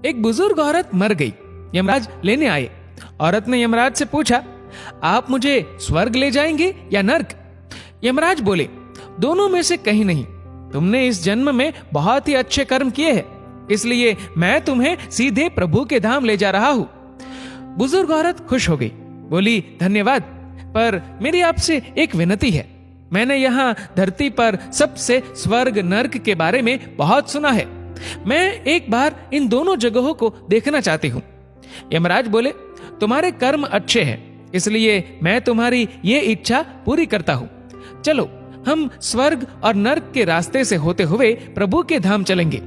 एक बुजुर्ग औरत मर गई। यमराज लेने आए। औरत ने यमराज से पूछा, आप मुझे स्वर्ग ले जाएंगे या नर्क? यमराज बोले, दोनों में से कहीं नहीं। तुमने इस जन्म में बहुत ही अच्छे कर्म किए हैं, इसलिए मैं तुम्हें सीधे प्रभु के धाम ले जा रहा हूं। बुजुर्ग औरत खुश हो गई, बोली, धन्यवाद, पर मेरी आपसे एक विनती है। मैंने यहाँ धरती पर सबसे स्वर्ग नर्क के बारे में बहुत सुना है। मैं एक बार इन दोनों जगहों को देखना चाहती हूँ। यमराज बोले, तुम्हारे कर्म अच्छे हैं, इसलिए मैं तुम्हारी ये इच्छा पूरी करता हूँ। चलो हम स्वर्ग और नर्क के रास्ते से होते हुए प्रभु के धाम चलेंगे।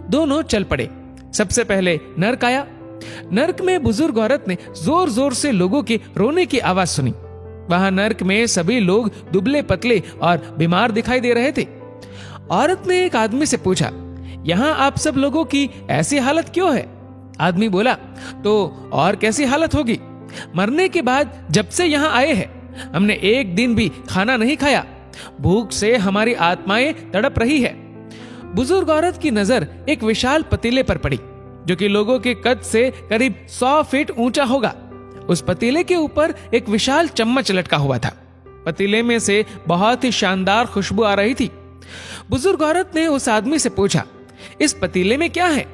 दोनों चल पड़े। सबसे पहले नर्क आया। नर्क में बुजुर्ग औरत ने जोर जोर से लोगों की रोने की आवाज सुनी। वहां नर्क में सभी लोग दुबले पतले और बीमार दिखाई दे रहे थे। औरत ने एक आदमी से पूछा, यहाँ आप सब लोगों की ऐसी हालत क्यों है? आदमी बोला, तो और कैसी हालत होगी? मरने के बाद जब से यहाँ आए हैं हमने एक दिन भी खाना नहीं खाया। भूख से हमारी आत्माएं तड़प रही है। बुजुर्ग औरत की नजर एक विशाल पतीले पर पड़ी, जो कि लोगों के कद से करीब 100 फीट ऊंचा होगा। उस पतीले के ऊपर एक विशाल चम्मच लटका हुआ था। पतीले में से बहुत ही शानदार खुशबू आ रही थी। बुजुर्ग औरत ने उस आदमी से पूछा, इस पतीले में क्या है?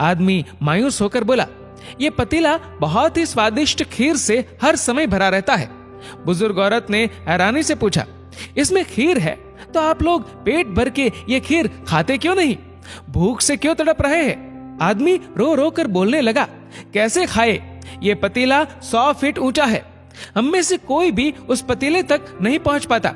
आदमी मायूस होकर बोला, यह पतीला बहुत ही स्वादिष्ट खीर से हर समय भरा रहता है। बुजुर्ग औरत ने हैरानी से पूछा, इसमें खीर है तो आप लोग पेट भर के ये खीर खाते क्यों नहीं? भूख से क्यों तड़प रहे हैं? आदमी रो रो कर बोलने लगा, कैसे खाए? ये पतीला 100 फीट ऊंचा है। हम में से कोई भी उस पतीले तक नहीं पहुंच पाता।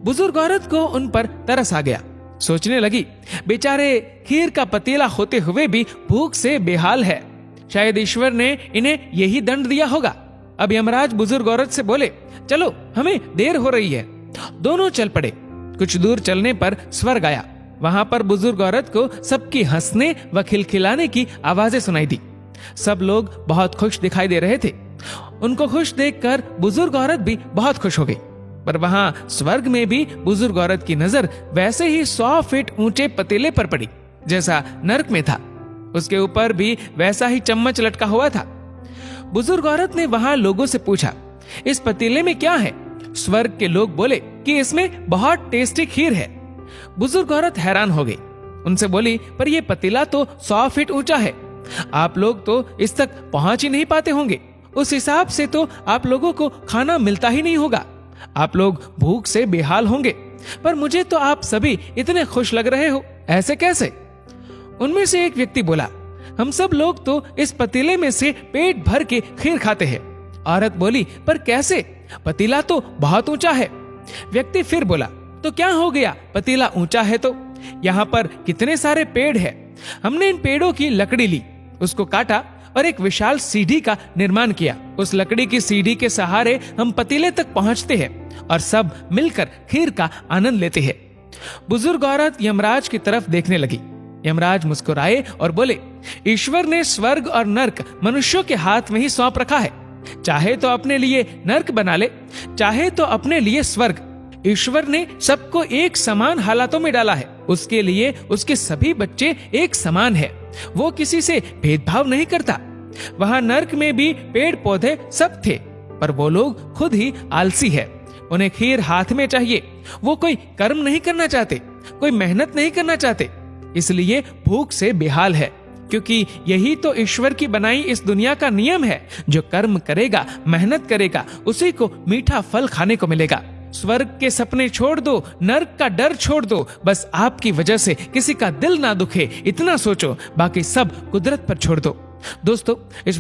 बुजुर्ग औरत को उन पर तरस आ गया। सोचने लगी, बेचारे खीर का पतीला होते हुए भी भूख से बेहाल है। शायद ईश्वर ने इन्हें यही दंड दिया होगा। अब यमराज बुजुर्ग औरत से बोले, चलो हमें देर हो रही है। दोनों चल पड़े। कुछ दूर चलने पर स्वर्ग आया। वहां पर बुजुर्ग औरत को सबकी हंसने व खिलखिलाने की आवाजें सुनाई दी। सब लोग बहुत खुश दिखाई दे रहे थे। उनको खुश देखकर बुजुर्ग औरत भी बहुत खुश हो गई। पर वहां स्वर्ग में भी बुजुर्ग औरत की नजर वैसे ही 100 फीट ऊंचे पतीले पर पड़ी जैसा नर्क में था। उसके ऊपर भी वैसा ही चम्मच लटका हुआ था। बुजुर्ग औरत ने वहां लोगों से पूछा, इस पतीले में क्या है? स्वर्ग के लोग बोले कि इसमें बहुत टेस्टी खीर है। बुजुर्ग औरत हैरान हो गई। उनसे बोली, पर यह पतीला तो 100 फीट ऊंचा है। आप लोग तो इस तक पहुंच ही नहीं पाते होंगे। उस हिसाब से तो आप लोगों को खाना मिलता ही नहीं होगा। आप लोग भूख से बेहाल होंगे। पर मुझे तो आप सभी इतने खुश लग रहे हो, ऐसे कैसे? उनमें से एक व्यक्ति बोला, हम सब लोग तो इस पतीले में से पेट भर के खीर खाते हैं। औरत बोली, पर कैसे? पतीला तो बहुत ऊंचा है। व्यक्ति फिर बोला, तो क्या हो गया? पतीला ऊंचा है तो यहाँ पर कितने सारे पेड़ हैं। हमने इन पेड़ों की लकड़ी ली, उसको काटा और एक विशाल सीढ़ी का निर्माण किया। उस लकड़ी की सीढ़ी के सहारे हम पतीले तक पहुंचते हैं और सब मिलकर खीर का आनंद लेते हैं। बुजुर्ग औरत यमराज की तरफ देखने लगी। यमराज मुस्कुराए और बोले, ईश्वर ने स्वर्ग और नर्क मनुष्यों के हाथ में ही सौंप रखा है। चाहे तो अपने लिए नर्क बना ले, चाहे तो अपने लिए स्वर्ग। ईश्वर ने सबको एक समान हालातों में डाला है। उसके लिए उसके सभी बच्चे एक समान है। वो किसी से भेदभाव नहीं करता। वहां नर्क में भी पेड़ पौधे सब थे, पर वो लोग खुद ही आलसी है। उन्हें खीर हाथ में चाहिए। वो कोई कर्म नहीं करना चाहते, कोई मेहनत नहीं करना चाहते, इसलिए भूख से बेहाल है। क्योंकि यही तो ईश्वर की बनाई इस दुनिया का नियम है। जो कर्म करेगा, मेहनत करेगा, उसी को मीठा फल खाने को मिलेगा। स्वर्ग के सपने छोड़ दो, नर्क का डर छोड़ दो। बस आपकी वजह से किसी का दिल ना दुखे, इतना सोचो। बाकी सब कुदरत पर छोड़ दो। दोस्तों, इस